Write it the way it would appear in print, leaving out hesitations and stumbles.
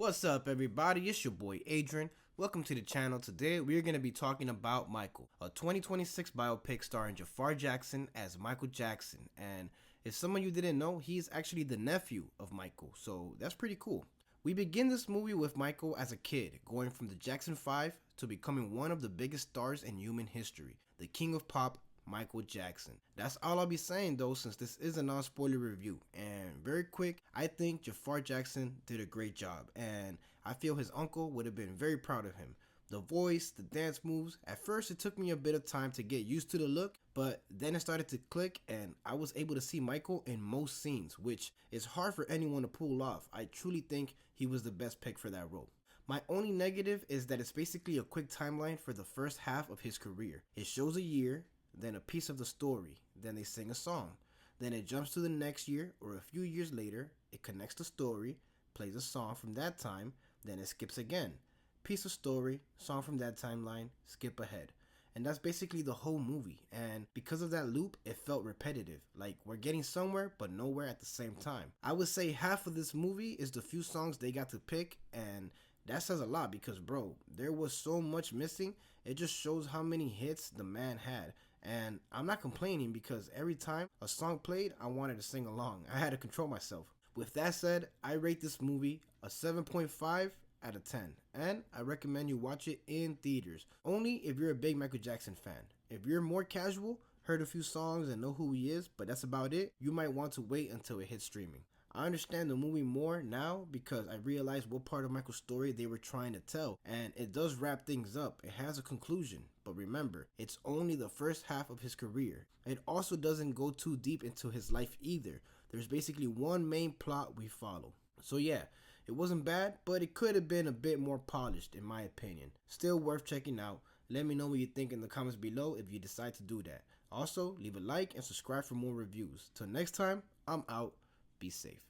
What's up, everybody? It's your boy Adrian. Welcome to the channel. Today we are going to be talking about Michael, a 2026 biopic starring Jaafar Jackson as Michael Jackson. And if some of you didn't know, he's actually the nephew of Michael, so that's pretty cool. We begin this movie with Michael as a kid, going from the Jackson 5 to becoming one of the biggest stars in human history, the king of pop, Michael Jackson. That's all I'll be saying though, since this is a non-spoiler review. And very quick, I think Jaafar Jackson did a great job, and I feel his uncle would have been very proud of him. The voice, the dance moves, at first it took me a bit of time to get used to the look, but then it started to click and I was able to see Michael in most scenes, which is hard for anyone to pull off. I truly think he was the best pick for that role. My only negative is that it's basically a quick timeline for the first half of his career. It shows a year, then a piece of the story, then they sing a song. Then it jumps to the next year or a few years later, it connects the story, plays a song from that time, then it skips again. Piece of story, song from that timeline, skip ahead. And that's basically the whole movie, and because of that loop, it felt repetitive, like we're getting somewhere but nowhere at the same time. I would say half of this movie is the few songs they got to pick, and that says a lot because bro, there was so much missing. It just shows how many hits the man had. And I'm not complaining because every time a song played, I wanted to sing along. I had to control myself. With that said, I rate this movie a 7.5 out of 10. And I recommend you watch it in theaters. Only if you're a big Michael Jackson fan. If you're more casual, heard a few songs and know who he is, but that's about it, you might want to wait until it hits streaming. I understand the movie more now because I realized what part of Michael's story they were trying to tell, and it does wrap things up. It has a conclusion, but remember, it's only the first half of his career. It also doesn't go too deep into his life either. There's basically one main plot we follow. So yeah, it wasn't bad, but it could have been a bit more polished in my opinion. Still worth checking out. Let me know what you think in the comments below if you decide to do that. Also, leave a like and subscribe for more reviews. Till next time, I'm out. Be safe.